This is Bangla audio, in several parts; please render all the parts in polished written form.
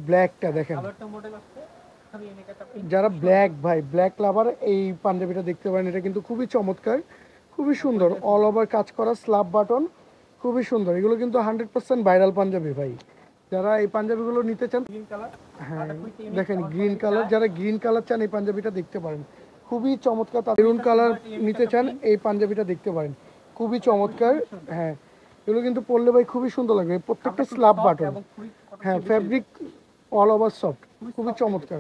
ব্ল্যাকটা দেখেন, যারা ব্ল্যাক ভাই ব্ল্যাক লাভার এই পাঞ্জাবিটা দেখতে পারেন। এটা কিন্তু খুবই চমৎকার, খুবই সুন্দর, অল ওভার কাজ করা, স্ল্যাব বাটন, খুবই সুন্দর। এগুলো কিন্তু 100% ভাইরাল পাঞ্জাবি ভাই। যারা এই পাঞ্জাবিগুলো নিতে চান, হ্যাঁ দেখেন গ্রিন কালার, যারা গ্রিন কালার চান এই পাঞ্জাবিটা দেখতে পারেন, খুবই চমৎকার। মেরুন কালার নিতে চান এই পাঞ্জাবিটা দেখতে পারেন, খুবই চমৎকার। হ্যাঁ এগুলো কিন্তু পরলে ভাই খুবই সুন্দর লাগবে, প্রত্যেকটা স্ল্যাব বাটন। হ্যাঁ ফ্যাব্রিক অল ওভার সফট, খুবই চমৎকার।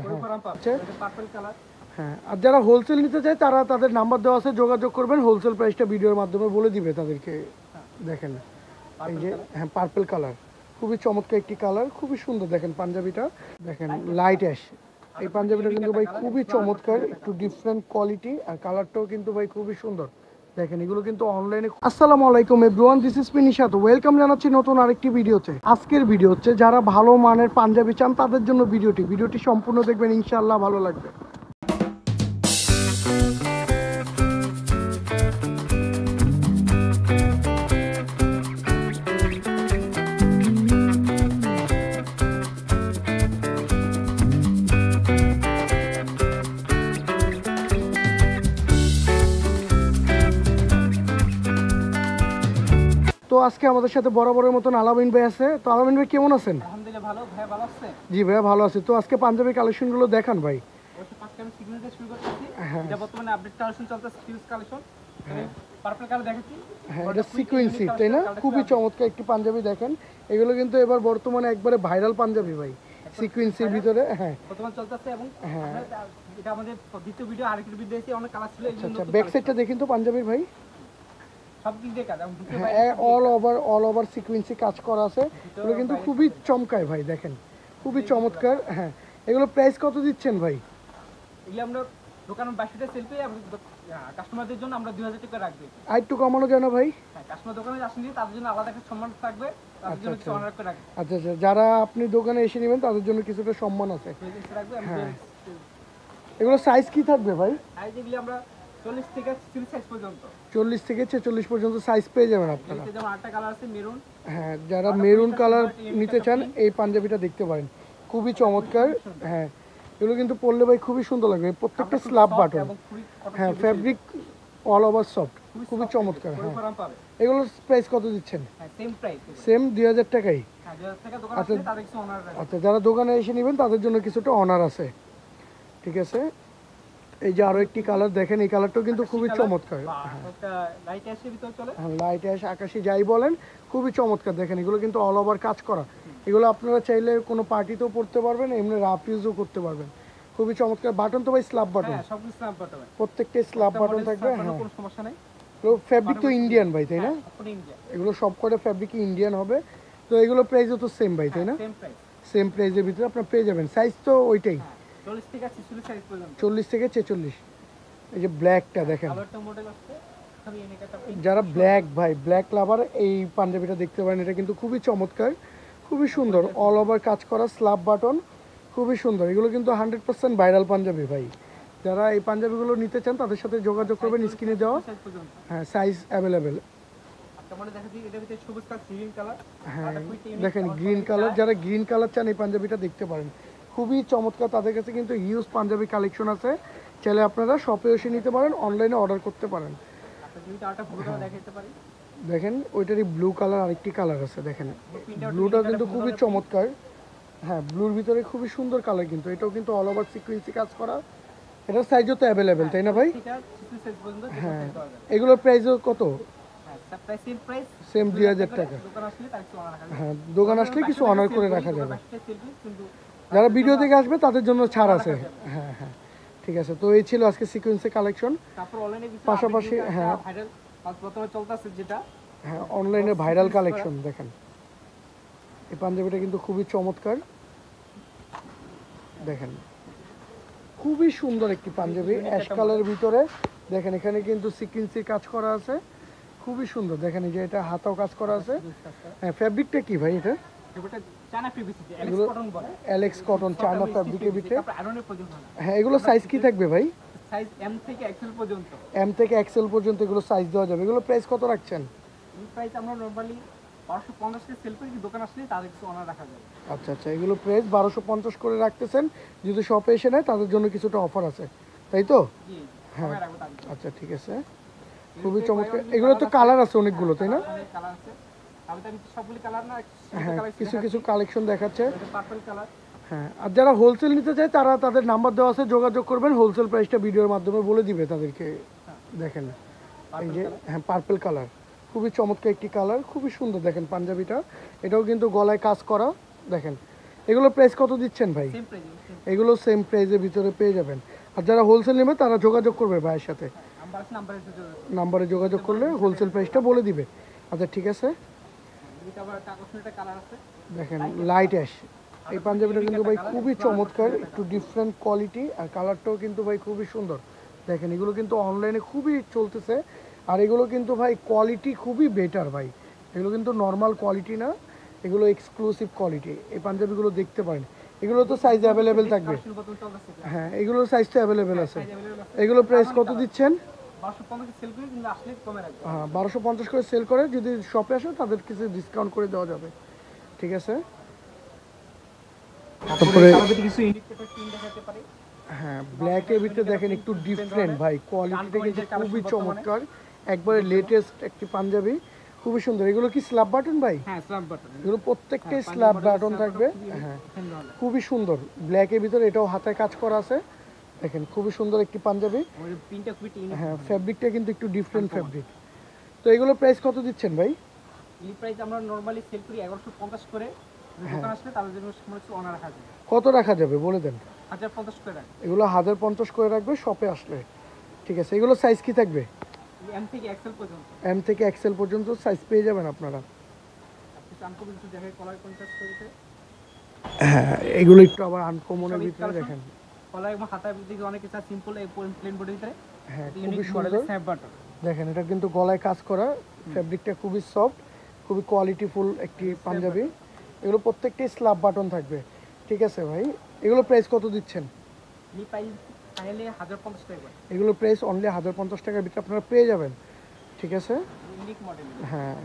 হ্যাঁ আর যারা হোলসেল নিতে চায় তারা তাদের নাম্বার দেওয়া আছে, যোগাযোগ করবেন, হোলসেল প্রাইসটা ভিডিওর মাধ্যমে বলে দিবে তাদেরকে। দেখেন এই যে হ্যাঁ পার্পল কালার, খুবই চমৎকার একটি কালার, খুবই সুন্দর। দেখেন পাঞ্জাবিটা দেখেন লাইট অ্যাশ, এই পাঞ্জাবিটা কিন্তু ভাই খুবই চমৎকার, একটু ডিফারেন্ট কোয়ালিটি, আর কালারটাও কিন্তু ভাই খুবই সুন্দর। দেখেন এগুলো কিন্তু অনলাইনে। আসসালামু আলাইকুম everyone, this is Nishat, welcome জানাচ্ছি নতুন আরেকটি ভিডিওতে। আজকের ভিডিও হচ্ছে যারা ভালো মানের পাঞ্জাবি চান তাদের জন্য ভিডিওটি সম্পূর্ণ দেখবেন, ইনশাআল্লাহ ভালো লাগবে। তো আজকে আমাদের সাথে বরাবরের মতন আলামিন ভাই আছে। তো আলামিন ভাই কেমন আছেন? আলহামদুলিল্লাহ ভালো। ভাই ভালো আছেন? জি ভাই ভালো আছি। তো আজকে পাঞ্জাবি কালেকশনগুলো দেখান ভাই। অবশ্যই ফার্স্ট আমি সিগনেচার দিয়ে শুরু করতেছি। এটা বর্তমানে আপডেট কালেকশন চলতেছে, সিরিজ কালেকশন। পার্পল কালার দেখাচ্ছি। হ্যাঁ এটা সিকোয়েন্সি তাই না? খুবই চমৎকার একটি পাঞ্জাবি দেখেন। এগুলো কিন্তু এবার বর্তমানে একবারে ভাইরাল পাঞ্জাবি ভাই, সিকোয়েন্সির ভিতরে। হ্যাঁ বর্তমানে চলতেছে এবং এটা আমাদের দ্বিতীয় ভিডিও, আরেকটি ভিডিও আছে, অনেক কালার ছিল। আচ্ছা ব্যাক সাইডটা দেখেন তো পাঞ্জাবির ভাই। সব দিক দিয়ে কাজ, এবং হ্যাঁ অল ওভার সিকোয়েন্সি কাজ করা আছে। এগুলো কিন্তু খুবই চমকায় ভাই, দেখেন খুবই চমৎকার। হ্যাঁ এগুলো প্রাইস কত দিচ্ছেন ভাই? এগুলো আমরা দোকানে 22 টাকা সেল পেয়ে কাস্টমারদের জন্য আমরা 2000 টাকা রাখবো। আর একটু কমানো যায় না ভাই? হ্যাঁ কাস্টমার দোকানে আসেন তাদের জন্য আলাদা একটা সম্মান থাকবে, তাদের জন্য কিছু অনার করে রাখবো। আচ্ছা আচ্ছা, যারা আপনি দোকানে এসে নেবেন তাদের জন্য কিছুটা সম্মান আছে। হ্যাঁ এগুলো সাইজ কি থাকবে ভাই? সাইজ এগুলো আমরা 40 থেকে 46 সাইজ পর্যন্ত, 40 থেকে 46 পর্যন্ত সাইজ পেয়ে যাবেন আপনারা। যেমন আরেকটা কালার আছে মেরুন। হ্যাঁ যারা মেরুন কালার নিতে চান এই পাঞ্জাবিটা দেখতে পারেন, খুবই চমৎকার। হ্যাঁ এগুলো কিন্তু পরলে ভাই খুবই সুন্দর লাগবে, প্রত্যেকটা স্ল্যাব বাটন। হ্যাঁ ফ্যাব্রিক অল ওভার সফট, খুবই চমৎকার। হ্যাঁ এগুলোর প্রাইস কত দিচ্ছেন? সেম 2000 টাকাই। আচ্ছা আচ্ছা, যারা দোকানে এসে নেবেন তাদের জন্য কিছুটা অনার আছে, ঠিক আছে। এই যে আরো একটি কালার দেখেন, এই কালারটাও কিন্তু খুবই চমৎকার। হ্যাঁ লাইট অ্যাশ আকাশি যাই বলেন, খুবই চমৎকার। দেখেন এগুলো কিন্তু অল ওভার কাজ করা। এগুলো আপনারা চাইলে কোনো পার্টিতেও পরতে পারবেন, এমনি রাফ ইউজও করতে পারবেন, খুবই চমৎকার। বাটন তো ভাই স্ল্যাব বাটন, প্রত্যেকটা স্ল্যাব বাটন থাকবে। হ্যাঁ ফ্যাব্রিক তো ইন্ডিয়ান ভাই তাই না? এগুলো সব করে ফ্যাব্রিক ইন্ডিয়ান হবে। তো এগুলো প্রাইসও তো সেম ভাই তাই না? সেম প্রাইসের ভিতরে আপনার পেয়ে যাবেন। সাইজ তো ওইটাই 40 থেকে 46। এই যে ব্ল্যাকটা দেখেন, যারা ব্ল্যাক ভাই ব্ল্যাক লাভার এই পাঞ্জাবিটা দেখতে পারেন। এটা কিন্তু খুবই চমৎকার, খুবই সুন্দর, অল ওভার কাজ করা, স্ল্যাব বাটন, খুবই সুন্দর। এগুলো কিন্তু 100% ভাইরাল পাঞ্জাবি ভাই। যারা এই পাঞ্জাবিগুলো নিতে চান তাদের সাথে যোগাযোগ করবেন, স্ক্রিনে দেওয়া। হ্যাঁ সাইজ অ্যাভেলেবেল। হ্যাঁ দেখেন গ্রিন কালার, যারা গ্রিন কালার চান এই পাঞ্জাবিটা দেখতে পারেন, খুবই চমৎকার। তাদের কাছে কিন্তু হিউজ পাঞ্জাবি কালেকশন আছে, চাইলে আপনারা শপে এসে নিতে পারেন, অনলাইনে অর্ডার করতে পারেন। দেখেন ওইটারই ব্লু কালার আরেকটি কালার আছে, দেখেন ব্লুটা কিন্তু খুবই চমৎকার। হ্যাঁ ব্লুর ভিতরে খুবই সুন্দর কালার, কিন্তু এটাও কিন্তু অল ওভার সিকোয়েন্সি কাজ করা। এটার সাইজও তো অ্যাভেলেবেল তাই না ভাই? হ্যাঁ এগুলোর প্রাইসও কত? সেম 2000 টাকা। হ্যাঁ দোকান আসলে কিছু অনার করে রাখা যাবে। যারা ভিডিও দেখে আসবে তাদের জন্য ছাড় আছে। হ্যাঁ হ্যাঁ ঠিক আছে। তো এই ছিল আজকে সিকোয়েন্সের কালেকশন। পাশাপাশি হ্যাঁ হ্যাঁ অনলাইনে ভাইরাল কালেকশন দেখেন। এই পাঞ্জাবিটা কিন্তু খুবই চমৎকার, দেখেন খুবই সুন্দর একটি পাঞ্জাবি, অ্যাশ কালারের ভিতরে। দেখেন এখানে কিন্তু সিকোয়েন্সির কাজ করা আছে, খুবই সুন্দর। দেখেন এই যে এটা হাতাও কাজ করা আছে। হ্যাঁ ফ্যাব্রিকটা কি ভাই? এটা অ্যালেক্স কটন, চায়না ফ্যাব্রিকের ভিতরে। হ্যাঁ এগুলো সাইজ কি থাকবে ভাই? সাইজ এম থেকে এক্সেল পর্যন্ত। এম থেকে এক্সেল পর্যন্ত এগুলো সাইজ দেওয়া যাবে। এগুলো প্রাইস কত রাখছেন? প্রাইস আমরা নরমালি 1250 কে সেল করে কি দোকান আসলে তাদের কিছু অনার রাখা যাবে। আচ্ছা আচ্ছা, এগুলো প্রাইস 1250 করে রাখতেছেন, যদি শপে এসে নেয় তাদের জন্য কিছুটা অফার আছে, তাই তো? জি হ্যাঁ কমে রাখবো তাদের জন্য। আচ্ছা ঠিক আছে, খুবই এগুলোতে চমৎকার। কয়েকটা এগুলো তো কালার আছে হ্যাঁ, অনেকগুলো, তাই না? অনেক কালার আছে। আমি তো সবগুলি কালার না হ্যাঁ, কালার কিছু কিছু কালেকশন দেখাচ্ছে। এটা পার্পল কালার। হ্যাঁ, আর যারা হোলসেল নিতে চায় তারা তাদের নাম্বার দেওয়া আছে, যোগাযোগ করবেন, হোলসেল প্রাইসটা ভিডিওর মাধ্যমে বলে দিবে তাদেরকে। দেখেন এই যে, হ্যাঁ পার্পল কালার, খুবই চমৎকার একটি কালার, খুবই সুন্দর। দেখেন পাঞ্জাবিটা, এটাও কিন্তু গলায় কাজ করা। দেখেন এগুলো প্রাইস কত দিচ্ছেন ভাই? সেম প্রাইস এগুলো সেম প্রাইসের ভিতরে পেয়ে যাবেন। আর যারা হোলসেল নেবে তারা যোগাযোগ করবে ভাইয়ের সাথে, নাম্বারে যোগাযোগ করলে হোলসেল প্রাইসটা বলে দিবে। আচ্ছা ঠিক আছে, এটা আবার কাগজের কালার আছে। দেখেন লাইট অ্যাশ, এই পাঞ্জাবিটা কিন্তু ভাই খুবই চমৎকার, একটু ডিফারেন্ট কোয়ালিটি, আর কালারটাও কিন্তু ভাই খুবই সুন্দর। দেখেন এগুলো কিন্তু অনলাইনে খুবই চলতেছে, আর এগুলো কিন্তু ভাই কোয়ালিটি খুবই বেটার ভাই, এগুলো কিন্তু নর্মাল কোয়ালিটি না, এগুলো এক্সক্লুসিভ কোয়ালিটি। এই পাঞ্জাবিগুলো দেখতে পারেন, এগুলো তো সাইজ অ্যাভেলেবেল থাকবে। হ্যাঁ এগুলোর সাইজ তো অ্যাভেলেবেল আছে। এগুলো প্রাইস কত দিচ্ছেন? 1250 সেল করে কিন্তু আসলে কমে রাখবো। হ্যাঁ 1250 করে সেল করে, যদি শপে আসে তাদের কিছু ডিসকাউন্ট করে দেওয়া যাবে, ঠিক আছে। তারপরে কালারে কিছু ইউনিক প্রিন্ট দেখাতে পারি। হ্যাঁ ব্ল্যাকের ভিতরে দেখেন একটু ডিফারেন্ট ভাই, কোয়ালিটিটা কিন্তু খুবই চমৎকার, একবারে লেটেস্ট একটি পাঞ্জাবি, খুবই সুন্দর। এগুলো কি স্ল্যাব বাটন ভাই? হ্যাঁ স্ল্যাব বাটন। এগুলো প্রত্যেকটাই স্ল্যাব বাটন থাকবে। হ্যাঁ খুবই সুন্দর, ব্ল্যাকের ভিতরে এটাও হাতে কাজ করা আছে। দেখেন খুবই সুন্দর একটি পাঞ্জাবি। ওই প্রিন্টটা খুবই ইউনিক। হ্যাঁ ফ্যাব্রিকটা কিন্তু একটু ডিফারেন্ট ফ্যাব্রিক। তো এগুলো প্রাইস কত দিচ্ছেন ভাই? এই প্রাইস আমরা নরমালি সেল করি 1150 করে, দোকান আসলে তাদের জন্য কিছু অনার রাখা যাবে। কত রাখা যাবে বলে দেন? 1050 করে রাখি। এগুলো 1050 করে রাখবে শপে আসলে, ঠিক আছে। এগুলো সাইজ কি থাকবে? এম থেকে এক্সেল পর্যন্ত। এম থেকে এক্সেল পর্যন্ত সাইজ পেয়ে যাবেন আপনারা। আপনি চামকো কিছু দেখে কলার কন্ট্রাস্ট করেছে। হ্যাঁ এগুলো একটু আবার আনকমনের ভিতরে দেখেন। কলার এবং হাতার দিকে অনেক কিছু সিম্পল এই প্লেন বডির ভিতরে। হ্যাঁ ইউনিক খুবই মডেলের সুন্দর। Snap button. দেখেন এটা কিন্তু গলায় কাজ করা, ফ্যাব্রিকটা খুবই সফট, খুবই কোয়ালিটিফুল একটি পাঞ্জাবি। এগুলো প্রত্যেকটাই স্ল্যাব বাটন থাকবে, ঠিক আছে ভাই। এগুলো প্রাইস কত দিচ্ছেন? এই প্রাইস চাইলে 1050 টাকা করে। এগুলো প্রাইস অনলি 1050 টাকার ভিতরে আপনারা পেয়ে যাবেন, ঠিক আছে। Unique model. হ্যাঁ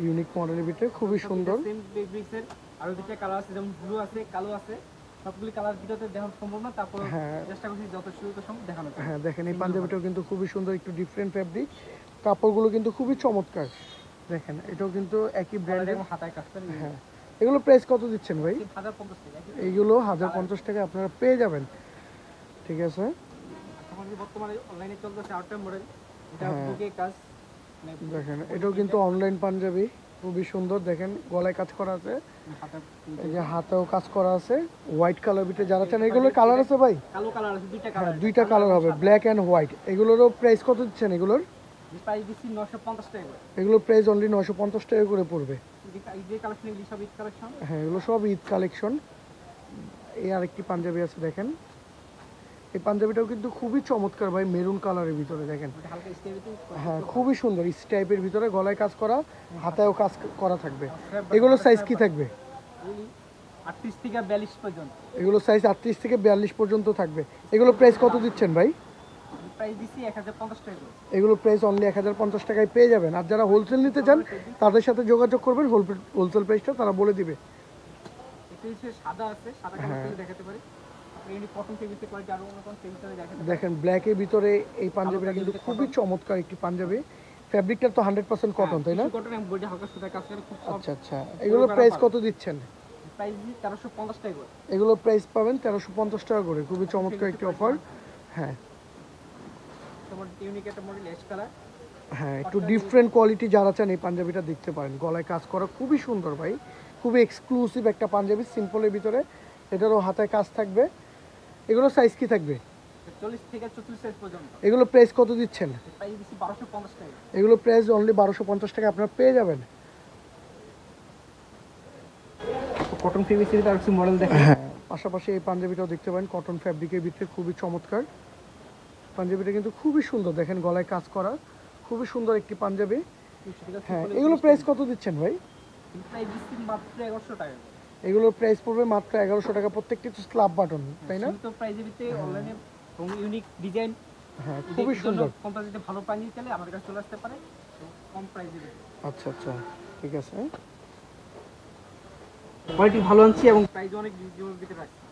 ইউনিক মডেলের ভিতরে খুবই সুন্দর। সেম ফেব্রিক্সের আরো দুটো কালার আছে, যেমন ব্লু আছে, কালো আছে। সবগুলি কালার ভিডিওতে দেখানো সম্ভব না, তারপর চেষ্টা করছি যত সুযোগ সম্ভব দেখানোর। হ্যাঁ দেখেন এই পাঞ্জাবিটাও কিন্তু খুবই সুন্দর, একটু ডিফারেন্ট ফ্যাব্রিক, কাপড়গুলো কিন্তু খুবই চমৎকার। দেখেন এটাও কিন্তু একই ব্র্যান্ডের হাতায় কাজ করে। হ্যাঁ এগুলো প্রাইস কত দিচ্ছেন ভাই? 1050 টাকা। এইগুলো 1050 টাকা আপনারা পেয়ে যাবেন, ঠিক আছে। এখন বর্তমানে অনলাইনে চলতেছে আউটটার মডেল, এটা বুকে কাজ। দেখেন এটাও কিন্তু অনলাইন পাঞ্জাবি, খুবই সুন্দর। দেখেন গলায় কাজ করা আছে, এই যে হাতেও কাজ করা আছে, হোয়াইট কালার ভিতরে যারা চান। এগুলোর কালার আছে ভাই? কালো কালার আছে, দুইটা হ্যাঁ কালার। দুইটা কালার হবে, ব্ল্যাক অ্যান্ড হোয়াইট। এগুলোরও প্রাইস কত দিচ্ছেন? এগুলোর প্রাইস দিচ্ছি 950 টাকা করে। এগুলোর প্রাইস অনলি 950 টাকা করে পড়বে। এই যে কালেকশন, এগুলি সব ঈদ কালেকশন। হ্যাঁ এগুলো সব ঈদ কালেকশন। এই আরেকটি পাঞ্জাবি আছে, দেখেন এই পাঞ্জাবিটাও কিন্তু খুবই চমৎকার ভাই, মেরুন কালারের ভিতরে। দেখেন হালকা স্টেপে হ্যাঁ খুবই সুন্দর, ইস টাইপের ভিতরে, গলায় কাজ করা, হাতেও কাজ করা থাকবে। এগুলো সাইজ কি থাকবে? 38 থেকে 42 পর্যন্ত। এগুলো সাইজ 38 থেকে 42 পর্যন্ত থাকবে। এগুলো প্রাইস কত দিচ্ছেন ভাই? প্রাইস দিচ্ছি 1050 টাকা করে। এগুলো প্রাইস অনলি 1050 টাকায় পেয়ে যাবেন। আর যারা হোলসেল নিতে চান তাদের সাথে যোগাযোগ করবেন, হোলসেল প্রাইসটা তারা বলে দিবে। এটা হচ্ছে সাদা আছে, সাদা কালার দেখাতে পারি। আপনি কটন ফেব্রিকের কোয়ালিটি আরো অন্য কোন ফেব্রিকে দেখাতে পারি। দেখেন ব্ল্যাকের ভিতরে এই পাঞ্জাবিটা কিন্তু খুবই চমৎকার একটি পাঞ্জাবি। ফ্যাব্রিকটা তো 100% কটন, তাই না? কটন এবং বডি হালকা সুতার কাজ করে, খুব সফট। আচ্ছা আচ্ছা, এগুলো প্রাইস কত দিচ্ছেন? প্রাইস দিচ্ছি 1350 টাকা করে। এগুলো প্রাইস পাবেন 1350 টাকা করে, খুবই চমৎকার একটি অফার। হ্যাঁ তোমার ইউনিক একটা মডেল অ্যাশ কালার। হ্যাঁ একটু ডিফারেন্ট কোয়ালিটি যারা চান এই পাঞ্জাবিটা দেখতে পারেন, গলায় কাজ করা, খুবই সুন্দর ভাই, খুবই এক্সক্লুসিভ একটা পাঞ্জাবি, সিম্পলের ভিতরে। এটারও হাতায় কাজ থাকবে। এগুলো সাইজ কি থাকবে? 40 থেকে 44 সাইজ পর্যন্ত। এগুলো প্রাইস কত দিচ্ছেন? প্রাইস দিচ্ছি 1250 টাকা। এগুলো প্রাইস অনলি 1250 টাকা আপনারা পেয়ে যাবেন। কটন ফেব্রিকের আর কিছু মডেল দেখেন। হ্যাঁ পাশাপাশি এই পাঞ্জাবিটাও দেখতে পারেন, কটন ফ্যাব্রিকের ভিতরে, খুবই চমৎকার পাঞ্জাবিটা, কিন্তু খুবই সুন্দর। দেখেন গলায় কাজ করা, খুবই সুন্দর একটি পাঞ্জাবি। হ্যাঁ এগুলো প্রাইস কত দিচ্ছেন ভাই? প্রাইস দিচ্ছি মাত্র 1100 টাকা। এগুলোর প্রাইস পড়বে মাত্র 1100 টাকা, প্রত্যেকটি তো স্ল্যাব বাটন, তাই না? তো প্রাইজের ভিতরে অনলাইনে এবং ইউনিক ডিজাইন। হ্যাঁ খুবই সুন্দর। কোম্পানিতে ভালো পাঞ্জাবি চাইলে আমাদের কাছে চলে আসতে পারে, কম প্রাইজে। আচ্ছা আচ্ছা ঠিক আছে। কোয়ালিটি ভালো আনছি এবং প্রাইস অনেক রিজনেবল ভিতরে রাখছি।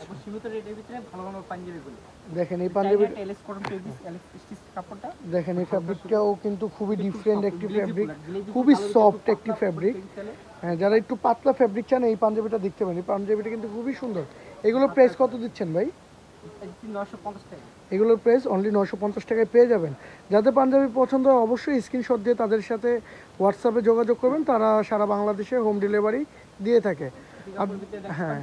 এবং সীমিত রেটের ভিতরে ভালো ভালো পাঞ্জাবিগুলো দেখেন এই panjabi, LS cotton fabric, LS stitch কাপড়টা দেখেন এই ফ্যাব্রিকটাও কিন্তু খুবই ডিফারেন্ট একটি ফ্যাব্রিক, খুবই সফট একটি ফ্যাব্রিক। হ্যাঁ, যারা একটু পাতলা ফ্যাব্রিক চান এই পাঞ্জাবিটা দেখতে পারেন। এই পাঞ্জাবিটা কিন্তু খুবই সুন্দর। এগুলো প্রাইস কত দিচ্ছেন ভাই? 950 টাকা। এগুলোর প্রাইস অনলি 950 টাকায় পেয়ে যাবেন। যাদের পাঞ্জাবি পছন্দ হয় অবশ্যই স্ক্রিনশট দিয়ে তাদের সাথে হোয়াটসঅ্যাপে যোগাযোগ করবেন, তারা সারা বাংলাদেশে হোম ডেলিভারি দিয়ে থাকে। হ্যাঁ,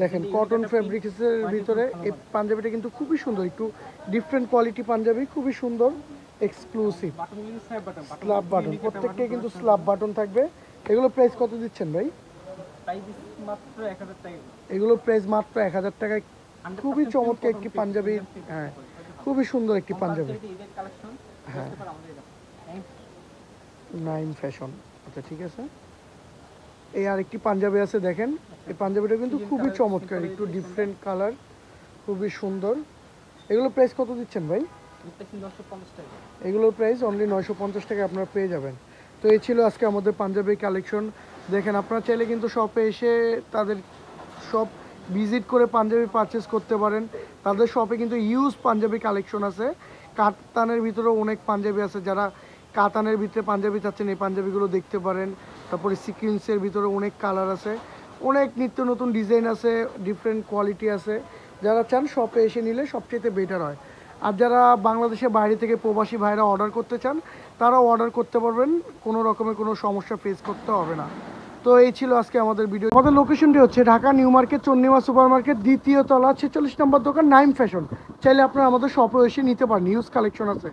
দেখেন কটন ফেব্রিক্সের ভিতরে এই পাঞ্জাবিটা কিন্তু খুবই সুন্দর, একটু ডিফারেন্ট কোয়ালিটি পাঞ্জাবি, খুবই সুন্দর, এক্সক্লুসিভ। স্ল্যাব বাটন, প্রত্যেকটাই কিন্তু স্ল্যাব বাটন থাকবে। এগুলো প্রাইস কত দিচ্ছেন ভাই? মাত্র 1000 টাকা। এগুলো প্রাইস মাত্র 1000 টাকায়। খুবই চমৎকার একটি পাঞ্জাবি, হ্যাঁ খুবই সুন্দর একটি পাঞ্জাবি। হ্যাঁ, নাইম ফ্যাশন। আচ্ছা ঠিক আছে, এই আরেকটি পাঞ্জাবি আছে দেখেন। এই পাঞ্জাবিটা কিন্তু খুবই চমৎকার, একটু ডিফারেন্ট কালার, খুবই সুন্দর। এগুলো প্রাইস কত দিচ্ছেন ভাই? 950 টাকা। এগুলোর প্রাইস অনলি 950 টাকা আপনারা পেয়ে যাবেন। তো এই ছিল আজকে আমাদের পাঞ্জাবি কালেকশন। দেখেন আপনারা চাইলে কিন্তু শপে এসে তাদের শপ ভিজিট করে পাঞ্জাবি পারচেস করতে পারেন। তাদের শপে কিন্তু ইউজ পাঞ্জাবি কালেকশন আছে, কাতানের ভিতরেও অনেক পাঞ্জাবি আছে। যারা কাতানের ভিতরে পাঞ্জাবি চাচ্ছেন এই পাঞ্জাবিগুলো দেখতে পারেন। তারপরে সিকুয়েন্সের ভিতরে অনেক কালার আছে, অনেক নিত্য নতুন ডিজাইন আছে, ডিফারেন্ট কোয়ালিটি আছে। যারা চান শপে এসে নিলে সবচেয়ে বেটার হয়। আর যারা বাংলাদেশের বাইরে থেকে প্রবাসী ভাইরা অর্ডার করতে চান তারাও অর্ডার করতে পারবেন, কোনো রকমের কোনো সমস্যা ফেস করতে হবে না। তো এই ছিল আজকে আমাদের ভিডিও। আমাদের লোকেশনটি হচ্ছে Dhaka new market, Chandima super market, দ্বিতীয় তলা, 46 নম্বর দোকান, নাইম ফ্যাশন। চাইলে আপনারা আমাদের শপে এসে নিতে পারেন, ইউজ কালেকশন আছে।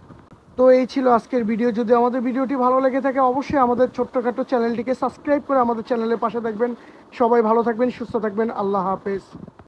তো এই ছিল আজকের ভিডিও। যদি আমাদের ভিডিওটি ভালো লেগে থাকে অবশ্যই আমাদের ছোট্টখাটো চ্যানেলটিকে সাবস্ক্রাইব করে আমাদের চ্যানেলের পাশে থাকবেন। সবাই ভালো থাকবেন, সুস্থ থাকবেন, আল্লাহ হাফেজ।